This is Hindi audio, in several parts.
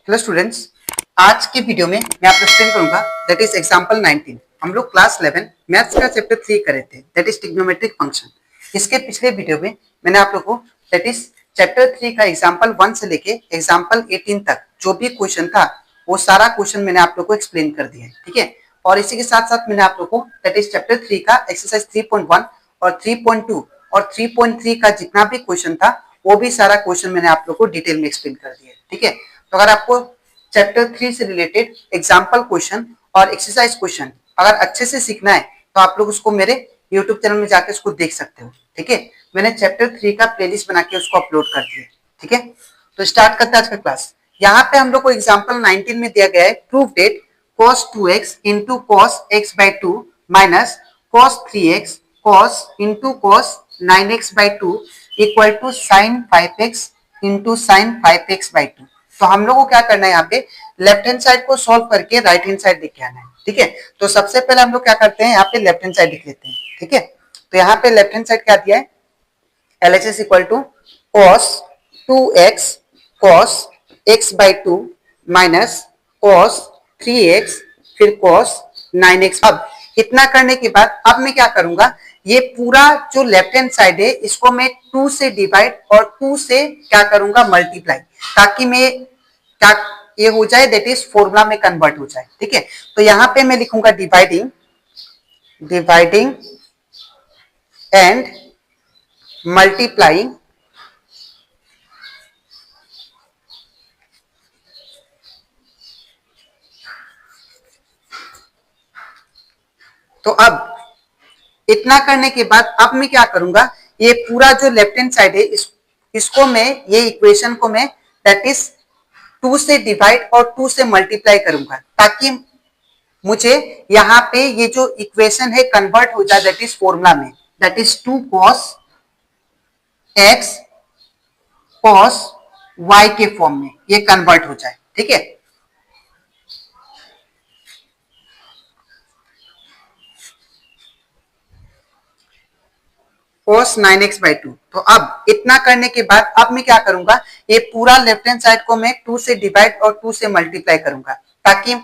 हेलो स्टूडेंट्स, आज की वीडियो में मैं आपको एक्सप्लेन करूंगा दैट इज एग्जांपल 19। हम लोग क्लास 11 मैथ्स का चैप्टर 3 कर रहे थे दैट इज ट्रिग्नोमेट्रिक फंक्शन। इसके पिछले वीडियो में मैंने आप लोगों को दैट इज चैप्टर 3 का एग्जांपल 1 से लेके एग्जांपल 18 तक जो भी क्वेश्चन था वो सारा क्वेश्चन मैंने आप लोग को एक्सप्लेन कर दिया है, ठीक है। और इसी के साथ साथ मैंने आप लोग को दैट इज चैप्टर 3 का एक्सरसाइज 3.1 और 3.2 और 3.3 का जितना भी क्वेश्चन था वो भी सारा क्वेश्चन मैंने आप लोग को डिटेल में एक्सप्लेन कर दिया है, ठीक है। तो अगर आपको चैप्टर 3 से रिलेटेड एग्जाम्पल क्वेश्चन और एक्सरसाइज क्वेश्चन अगर अच्छे से सीखना है तो आप लोग उसको मेरे यूट्यूब चैनल में जाकर उसको देख सकते हो, ठीक है। मैंने चैप्टर 3 का प्लेलिस्ट बना के उसको अपलोड कर दिया, ठीक है। तो स्टार्ट करते हैं आज का क्लास। यहाँ पे हम लोग को एग्जाम्पल 19 में दिया गया है prove that cos 2x into cos x by 2 minus cos 3x cos into cos 9x by 2 equal to sine 5x into sine 5x by 2। तो हम लोग को क्या करना है, यहाँ पे लेफ्ट हैंड साइड को सॉल्व करके राइट हैंड साइड लेके आना है, ठीक है। तो सबसे पहले हम लोग क्या करते हैं, यहाँ पे लेफ्ट हैंड साइड लिख लेते हैं, ठीक है। तो यहाँ पे लेफ्ट हैंड साइड क्या दिया है, LHS equal to cos 2x cos x by 2 minus cos 3x फिर cos 9x। अब इतना करने के बाद अब मैं क्या करूंगा, ये पूरा जो लेफ्ट हैंड साइड है इसको मैं 2 से डिवाइड और 2 से क्या करूंगा मल्टीप्लाई, ताकि मैं क्या ये हो जाए दैट इज फॉर्मूला में कन्वर्ट हो जाए, ठीक है। तो यहाँ पे मैं लिखूंगा डिवाइडिंग एंड मल्टीप्लाइंग तो अब इतना करने के बाद अब मैं क्या करूंगा, ये पूरा जो लेफ्ट हैंड साइड है इसको मैं ये इक्वेशन को मैं दैट इज 2 से डिवाइड और 2 से मल्टीप्लाई करूंगा, ताकि मुझे यहाँ पे ये जो इक्वेशन है कन्वर्ट हो जाए दैट इज फॉर्मूला में, that is 2 cos x cos y के फॉर्म में ये कन्वर्ट हो जाए, ठीक है। cos 9x by 2। तो अब इतना करने के बाद अब मैं क्या करूंगा, ये पूरा लेफ्ट हैंड साइड को मैं 2 से डिवाइड और 2 से मल्टीप्लाई करूंगा, ताकि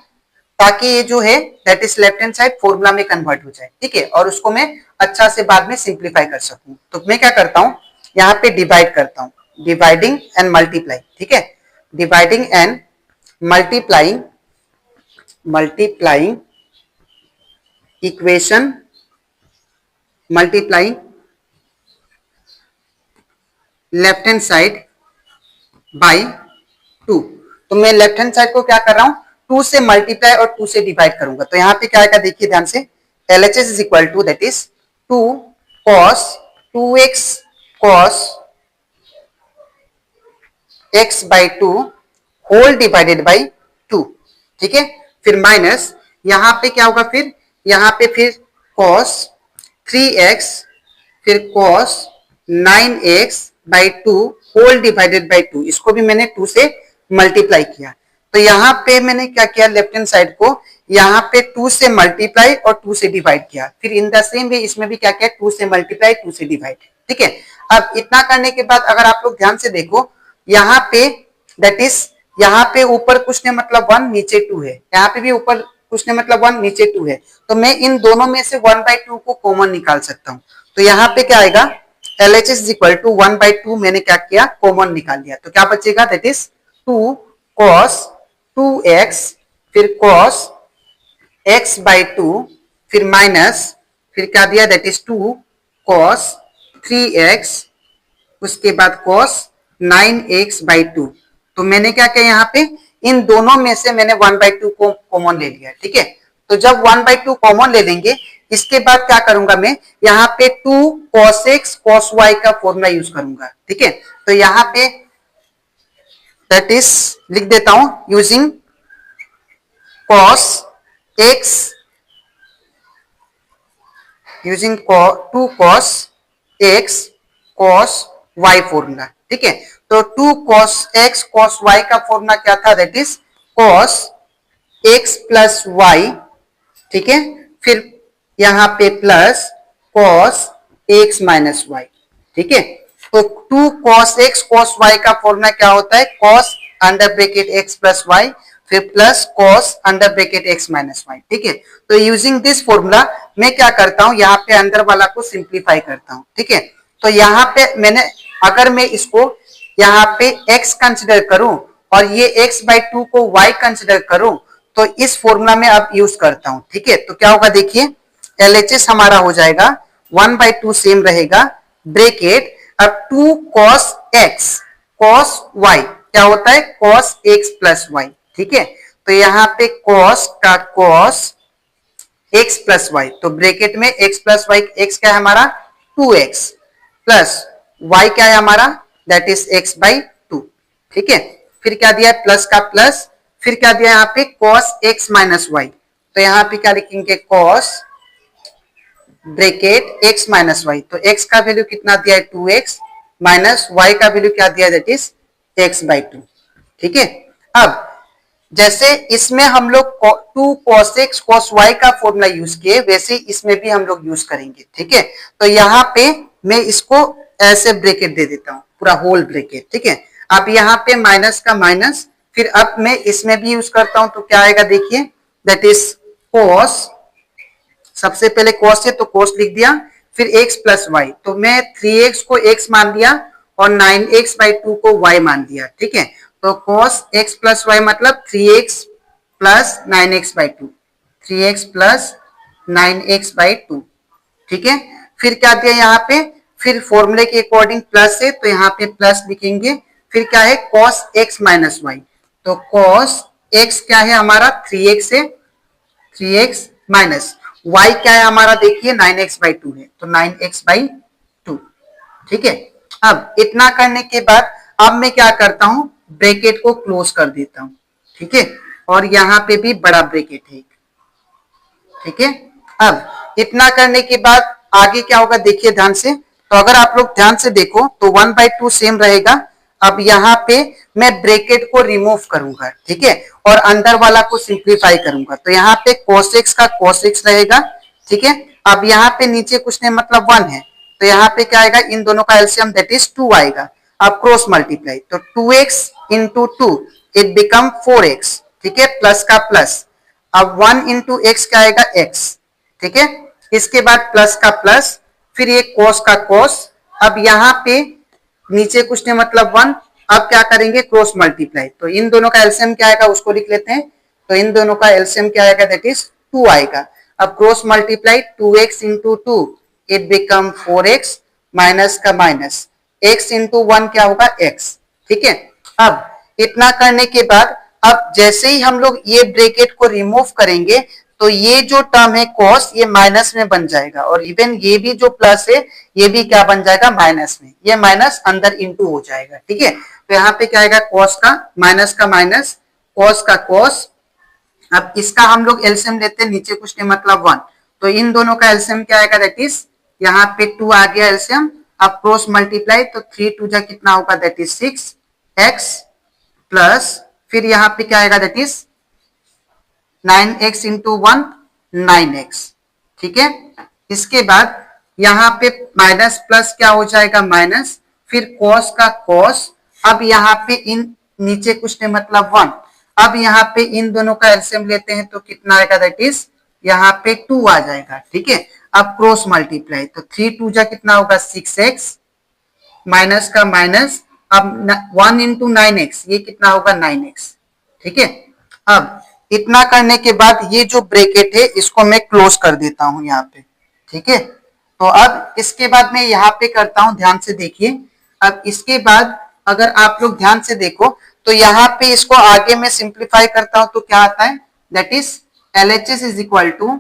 ताकि ये जो है that is left hand side formula में कन्वर्ट हो जाए, ठीक है। और उसको मैं अच्छा से बाद में सिंप्लीफाई कर सकूं। तो मैं क्या करता हूं, यहाँ पे डिवाइड करता हूं, डिवाइडिंग एंड मल्टीप्लाई, ठीक है। Dividing and multiplying equation multiplying left hand side by 2। तो मैं लेफ्ट हैंड साइड को क्या कर रहा हूं, 2 से मल्टीप्लाई और 2 से डिवाइड करूंगा। तो यहाँ पे क्या आएगा देखिए ध्यान से, LHS is equal to that is 2 cos 2x cos x by 2 whole divided by 2, ठीक है। फिर माइनस यहाँ पे क्या होगा, फिर यहाँ पे फिर cos 3x फिर cos 9x by 2 whole divided by 2, इसको भी मैंने 2 से मल्टीप्लाई किया। तो यहाँ पे मैंने क्या किया, लेफ्ट हैंड साइड को यहाँ पे 2 से मल्टीप्लाई और 2 से डिवाइड किया। फिर इन द सेम वे इसमें भी क्या किया, 2 से मल्टीप्लाई 2 से डिवाइड, ठीक है। अब इतना करने के बाद अगर आप लोग ध्यान से देखो, यहाँ पे दैट इज यहाँ पे ऊपर कुछ ने मतलब 1 नीचे 2 है, यहाँ पे भी ऊपर कुछ ने मतलब 1 नीचे 2 है। तो मैं इन दोनों में से 1/2 को कॉमन निकाल सकता हूँ। तो यहाँ पे क्या आएगा, LHS इज इक्वल टू 1/2 मैंने क्या किया कॉमन निकाल लिया। तो क्या बचेगा, दैट इज 2 cos 2x फिर cos x बाई 2 फिर माइनस फिर क्या दिया, दैट इज 2 cos 3x उसके बाद cos 9x बाई 2। तो मैंने क्या किया, यहाँ पे इन दोनों में से मैंने 1/2 को कॉमन ले लिया, ठीक है। तो जब 1/2 कॉमन ले लेंगे इसके बाद क्या करूंगा मैं, यहाँ पे 2 cos x cos y का फॉर्मूला यूज करूंगा, ठीक है। तो यहाँ पे दैट इज लिख देता हूं, using cos x using 2 cos x cos y formula, ठीक है। तो 2 cos x cos y का फॉर्मूला क्या था, that is cos x plus y, ठीक है। फिर यहाँ पे plus cos x minus y, ठीक है। तो 2 cos x cos y का फॉर्मूला क्या होता है, cos under bracket x plus Y, फिर plus cos under bracket x minus Y. ठीक है, तो यूजिंग दिस फॉर्मूला मैं क्या करता हूं, यहाँ पे अंदर वाला को सिंप्लीफाई करता हूं। ठीक है, तो यहाँ पे मैंने, अगर मैं इसको यहाँ पे x कंसिडर करूं और ये x/2 को y कंसिडर करूं, तो इस फॉर्मूला में अब यूज करता हूं। ठीक है, तो क्या होगा देखिए, LHS हमारा हो जाएगा 1/2 सेम रहेगा, ब्रैकेट अब 2 cos x cos y क्या होता है, cos x प्लस y। ठीक है, तो यहाँ पे cos का cos x प्लस वाई, तो ब्रैकेट में x प्लस वाई, x क्या है हमारा 2x प्लस y क्या है हमारा, दैट इज x/2। ठीक है, फिर क्या दिया है, प्लस का प्लस, फिर क्या दिया यहाँ पे cos x माइनस वाई, तो यहाँ पे क्या लिखेंगे cos ब्रैकेट x माइनस वाई, तो x का वैल्यू कितना दिया है 2x माइनस y का वैल्यू क्या दिया है, दैट इज x/2। ठीक है, अब जैसे इसमें हम लोग 2 cos x cos y का फॉर्मूला यूज किए, वैसे इसमें भी हम लोग यूज करेंगे। ठीक है, तो यहाँ पे मैं इसको ऐसे ब्रैकेट दे देता हूँ, पूरा होल ब्रैकेट। ठीक है, अब यहाँ पे माइनस का माइनस, फिर अब मैं इसमें भी यूज करता हूं, तो क्या आएगा देखिए, दैट इज cos, सबसे पहले cos है तो cos लिख दिया, फिर x प्लस वाई, तो मैं 3x को x मान लिया और 9x/2 को y मान दिया। ठीक है, तो cos x प्लस वाई मतलब 3x plus 9x/2, 3x plus 9x/2। ठीक है, फिर क्या दिया यहाँ पे, फिर फॉर्मूले के अकॉर्डिंग प्लस है तो यहाँ पे प्लस लिखेंगे, फिर क्या है cos x माइनस वाई, तो cos x क्या है हमारा 3x है, 3x माइनस y क्या है हमारा देखिए 9x/2 है, तो 9x/2। ठीक है, अब इतना करने के बाद अब मैं क्या करता हूं, ब्रैकेट को क्लोज कर देता हूं। ठीक है, और यहाँ पे भी बड़ा ब्रैकेट है। ठीक है, अब इतना करने के बाद आगे क्या होगा देखिए ध्यान से, तो अगर आप लोग ध्यान से देखो तो 1/2 सेम रहेगा। अब यहाँ पे मैं ब्रैकेट को रिमूव करूंगा। ठीक है, और अंदर वाला को सिंप्लीफाई करूंगा, तो यहाँ पे cos x का cos x रहेगा। ठीक है, अब यहाँ पे नीचे कुछ नहीं मतलब 1 है, तो यहाँ पे क्या आएगा, इन दोनों का एलसीएम दैट इज 2 आएगा। अब क्रॉस मल्टीप्लाई, तो 2x into 2 it become 4x। ठीक है, प्लस का प्लस, अब 1 इंटू एक्स क्या आएगा x। ठीक है, इसके बाद प्लस का प्लस, फिर ये cos का cos, अब यहाँ पे नीचे कुछ नहीं मतलब 1, अब क्या करेंगे क्रॉस मल्टीप्लाई, तो इन दोनों का एलसीएम क्या आएगा उसको लिख लेते हैं, तो इन दोनों का एलसीएम क्या आएगा दैट इज 2 आएगा। अब cross multiply 2x into 2 it become 4x minus का माइनस, x इंटू 1 क्या होगा x। ठीक है, अब इतना करने के बाद अब जैसे ही हम लोग ये ब्रैकेट को रिमूव करेंगे तो ये जो टर्म है cos ये माइनस में बन जाएगा, और इवन ये भी जो प्लस है ये भी क्या बन जाएगा माइनस में, ये माइनस अंदर इंटू हो जाएगा। ठीक है, तो यहाँ पे क्या आएगा cos का माइनस का माइनस, cos का cos, अब इसका हम लोग एलसीएम लेते हैं, नीचे कुछ नहीं मतलब 1, तो इन दोनों का एलसीएम क्या आएगा दैट इज, यहाँ पे 2 आ गया एलसीएम। अब क्रॉस मल्टीप्लाई, तो 3 2 जा कितना होगा दैट इज 6x प्लस, फिर यहाँ पे क्या आएगा that is 9x into 1 9x। ठीक है, इसके बाद यहाँ पे माइनस प्लस क्या हो जाएगा माइनस, फिर cos का cos, अब यहाँ पे इन नीचे कुछ नहीं मतलब 1, अब यहाँ पे इन दोनों का एलसीएम लेते हैं तो कितना आएगा दैट इज यहाँ पे 2 आ जाएगा। ठीक है, अब क्रॉस मल्टीप्लाई, तो 3 2 जा कितना होगा 6x माइनस का माइनस, अब 1 इंटू 9x ये कितना होगा 9x। ठीक है, अब इतना करने के बाद ये जो ब्रैकेट है इसको मैं क्लोज कर देता हूं यहाँ पे। ठीक है, तो अब इसके बाद मैं यहाँ पे करता हूं, ध्यान से देखिए। अब इसके बाद अगर आप लोग ध्यान से देखो तो यहाँ पे इसको आगे मैं सिंप्लीफाई करता हूं तो क्या आता है that is LHS is equal to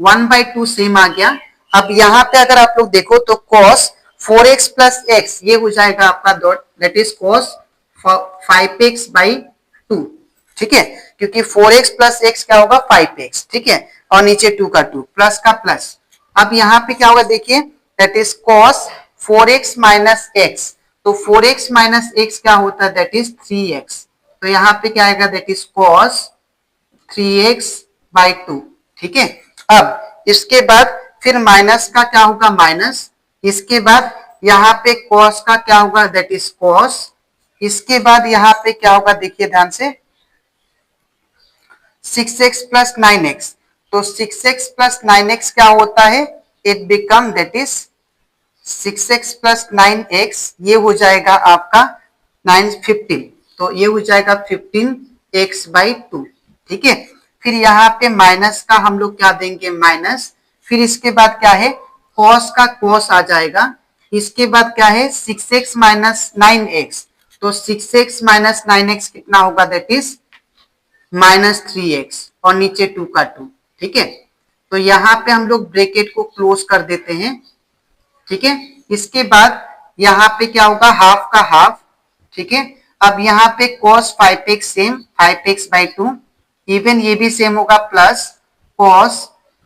1/2 same आ गया। अब यहाँ पे अगर आप लोग देखो तो cos 4x प्लस x ये हो जाएगा आपका dot, that is cos 5x/2। ठीक है, क्योंकि 4x प्लस x क्या होगा 5x। ठीक है, और नीचे 2 का 2 प्लस का प्लस, अब यहाँ पे क्या होगा देखिए that is cos 4x minus x, तो 4x माइनस x क्या होता है दैट इज 3x, तो यहाँ पे क्या आएगा दैट इज cos 3x/2। ठीक है, अब इसके बाद फिर माइनस का क्या होगा माइनस, इसके बाद यहाँ पे cos का क्या होगा दैट इज cos इसके बाद यहाँ पे क्या होगा देखिए ध्यान से, 6x प्लस 9x, तो 6x प्लस 9x क्या होता है, it become that is 6x plus 9x, ये हो जाएगा आपका 15, तो ये हो जाएगा 15x/2, ठीक है। फिर यहाँ पे माइनस का हम लोग क्या देंगे, माइनस, फिर इसके बाद क्या है, कॉस का कॉस आ जाएगा, इसके बाद क्या है 6x माइनस 9x, तो 6x माइनस 9x कितना होगा, दैट इज -3x, और नीचे 2 का 2, ठीक है। तो यहाँ पे हम लोग ब्रैकेट को क्लोज कर देते हैं, ठीक है। इसके बाद यहाँ पे क्या होगा, हाफ का हाफ, ठीक है। अब यहाँ पे cos 5x same 5x/2, even ये भी सेम होगा, प्लस cos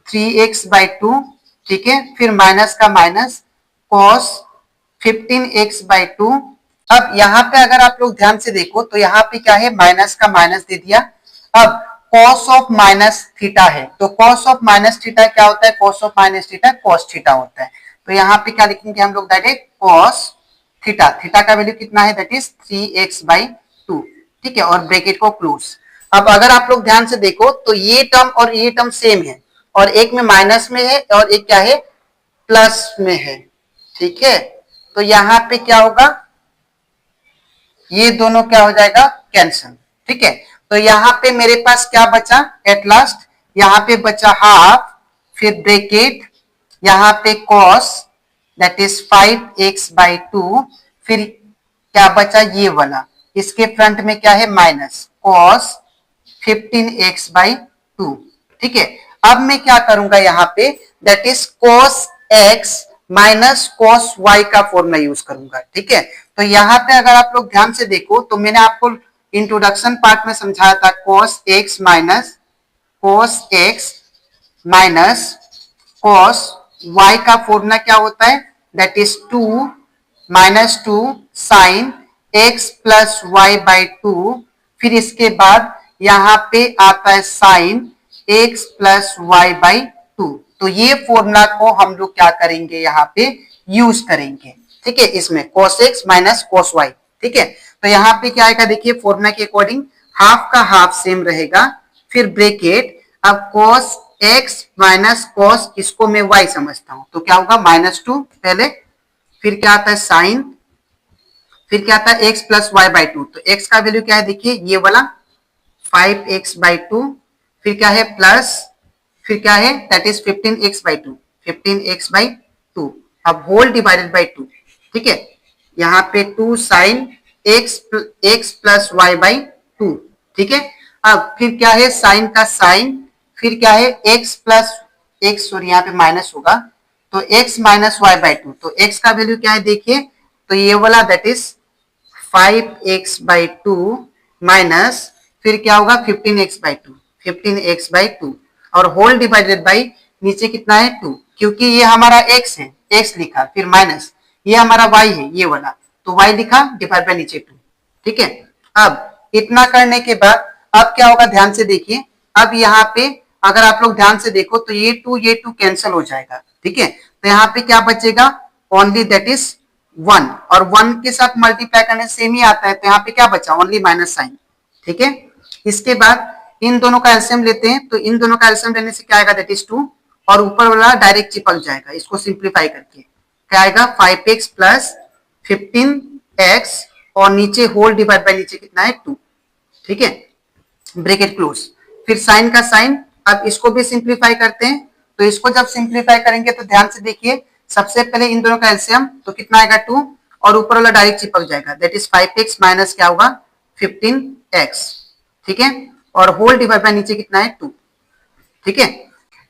3x/2, ठीक है। फिर माइनस का माइनस cos 15x/2। अब यहाँ पे अगर आप लोग ध्यान से देखो तो यहाँ पे क्या है, माइनस का माइनस दे दिया। अब cos ऑफ माइनस थीटा है, तो cos ऑफ माइनस थीटा क्या होता है, cos of minus theta cos theta होता है। तो यहाँ पे क्या लिखेंगे हम लोग, डायरेक्ट cos थीटा, थीटा का वैल्यू कितना है, दैट इज 3x/2, ठीक है, और ब्रैकेट को क्लोज। अब अगर आप लोग ध्यान से देखो तो ये टर्म और ये टर्म सेम है, और एक में माइनस में है और एक क्या है, प्लस में है, ठीक है। तो यहाँ पे क्या होगा, ये दोनों क्या हो जाएगा, कैंसल, ठीक है। तो यहाँ पे मेरे पास क्या बचा, एट लास्ट यहाँ पे बचा हाफ, फिर ब्रैकेट, यहाँ पे cos दैट इज 5x/2, फिर क्या बचा ये वाला, इसके फ्रंट में क्या है, माइनस cos 15x/2, ठीक है। अब मैं क्या करूंगा यहाँ पे, that is cos x minus cos y का फॉर्मूला यूज करूंगा, ठीक है। तो यहाँ पे अगर आप लोग ध्यान से देखो तो मैंने आपको इंट्रोडक्शन पार्ट में समझाया था, cos x cos y का फॉर्मूला क्या होता है, that is 2 sine x plus y/2, फिर इसके बाद यहाँ पे आता है साइन x प्लस y/2। तो ये फॉर्मूला को हम लोग क्या करेंगे, यहाँ पे यूज करेंगे, ठीक है, इसमें cos x minus cos y, ठीक है। तो यहाँ पे क्या आएगा देखिए, फॉर्मूला के अकॉर्डिंग हाफ का हाफ सेम रहेगा, फिर ब्रैकेट, अब cos x माइनस cos, इसको मैं y समझता हूं, तो क्या होगा -2 पहले, फिर क्या आता है साइन, फिर क्या आता है x प्लस y/2, तो x का वैल्यू क्या है देखिए ये वाला 5x/2, फिर क्या है प्लस, फिर क्या है दैट इज 15x/2, अब होल डिवाइडेड बाई 2, ठीक है। यहाँ पे 2 साइन x प्लस y/2, ठीक है। अब फिर क्या है साइन का साइन, फिर क्या है x प्लस x, सॉरी यहाँ पे माइनस होगा, तो x माइनस y/2, तो x का वैल्यू क्या है देखिए, तो ये वाला दैट इज 5x/2 माइनस, फिर क्या होगा 15x/2, और होल डिवाइडेड बाई नीचे कितना है 2, क्योंकि ये हमारा x है, x लिखा, फिर माइनस ये हमारा y है ये वाला, तो y लिखा, डिवाइड बाई नीचे 2, ठीक है। अब इतना करने के बाद अब क्या होगा, ध्यान से देखिए, अब यहाँ पे अगर आप लोग ध्यान से देखो तो ये 2 कैंसिल हो जाएगा, ठीक है। तो यहाँ पे क्या बचेगा, ओनली दैट इज 1, और 1 के साथ मल्टीप्लाई करने से सेम ही आता है, तो यहाँ पे क्या बचा, ओनली माइनस साइन, ठीक है। इसके बाद इन दोनों का एलसीएम लेते हैं, तो इन दोनों का एलसीएम लेने से क्या आएगा, दैट इज 2, और ऊपर वाला डायरेक्ट चिपक जाएगा, इसको सिंप्लीफाई करके क्या आएगा 5x प्लस 15x, और नीचे होल डिवाइड बाय नीचे कितना है 2, ठीक है, ब्रैकेट क्लोज, फिर साइन का साइन, अब इसको भी सिंप्लीफाई करते हैं, तो इसको जब सिंप्लीफाई करेंगे तो ध्यान से देखिए, सबसे पहले इन दोनों का एलसीएम, तो कितना आएगा 2, और ऊपर वाला डायरेक्ट चिपक जाएगा, दैट इज 5x माइनस क्या होगा 15x, ठीक है, और होल डिवाइड बाय नीचे कितना है 2, ठीक है।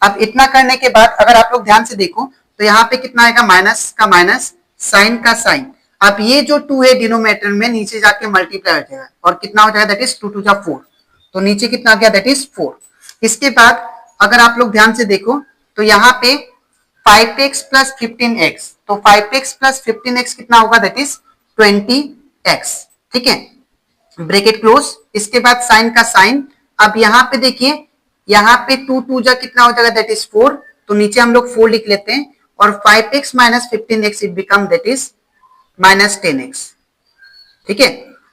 अब इतना करने के बाद अगर आप लोग ध्यान से देखो तो यहाँ पे कितना आएगा, माइनस का माइनस, साइन का साइन, अब ये जो 2 है डिनोमिनेटर में नीचे जाके मल्टीप्लाई हो जाएगा, और कितना हो जाएगा, दैट इज 2 2 4, तो नीचे कितना आ गया, दैट इज 4। इसके बाद अगर आप लोग ध्यान से देखो तो यहाँ पे 5x प्लस 15x, तो 5x प्लस 15x कितना होगा, दैट इज 20x, ठीक है, ब्रैकेट क्लोज। इसके बाद साइन का साइन, अब यहाँ पे देखिए, यहाँ पे 2 2 जा कितना हो जाएगा, दैट इज 4, तो नीचे हम लोग 4 लिख लेते हैं, और 5x minus 15x it become that is -10x, ठीक है।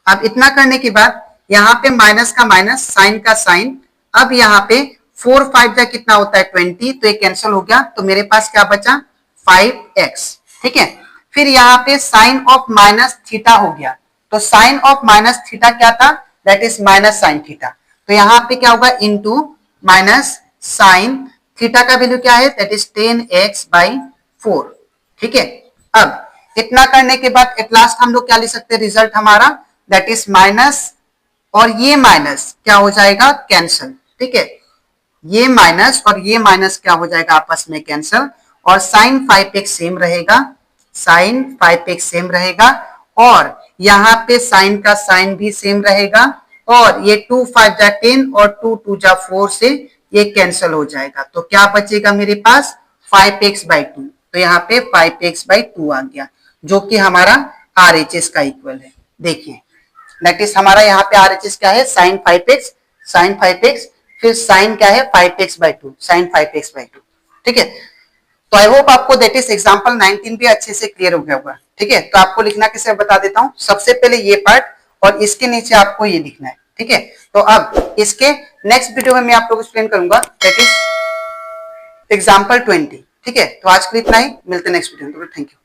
अब इतना करने के बाद यहाँ पे माइनस का माइनस, साइन का साइन, अब यहाँ पे 4 5 जा कितना होता है 20, तो ये कैंसिल हो गया, तो मेरे पास क्या बचा 5x। ठीक है, फिर यहाँ पे साइन ऑफ माइनस थीटा हो गया, तो साइन ऑफ माइनस थीटा क्या था, that is minus sine theta, तो यहाँ पे क्या होगा इनटू माइनस साइन थीटा का वैल्यू क्या है, दैट इज 10x/4। ठीक है, अब इतना करने के बाद एट लास्ट हम लोग क्या लिख सकते हैं, रिजल्ट हमारा दैट इज माइनस और ये माइनस क्या हो जाएगा कैंसिल। ठीक है, ये माइनस और ये माइनस क्या हो जाएगा आपस में कैंसिल, और साइन 5x सेम रहेगा, साइन 5x सेम रहेगा, और यहाँ पे साइन का साइन भी सेम रहेगा, और ये 2 5 जा 10 और 2 2 जा 4 से ये कैंसिल हो जाएगा, तो क्या बचेगा मेरे पास 5x/2, तो यहाँ पे 5x/2 आ गया, जो कि हमारा RHS का इक्वल है। देखिए दैट इज हमारा यहाँ पे RHS क्या है, साइन 5x, साइन 5x, फिर साइन क्या है 5x/2, साइन 5x/2। ठीक है, तो आई होप आपको दैट इज एग्जांपल 19 भी अच्छे से क्लियर हो गया होगा। ठीक है, तो आपको लिखना कैसे बता देता हूं, सबसे पहले ये पार्ट और इसके नीचे आपको ये लिखना है। ठीक है, तो अब इसके नेक्स्ट वीडियो में मैं आप लोग को एक्सप्लेन करूंगा दैट इज एग्जांपल 20। ठीक है, तो आज के लिए इतना ही, मिलते हैं नेक्स्ट वीडियो में, थैंक यू।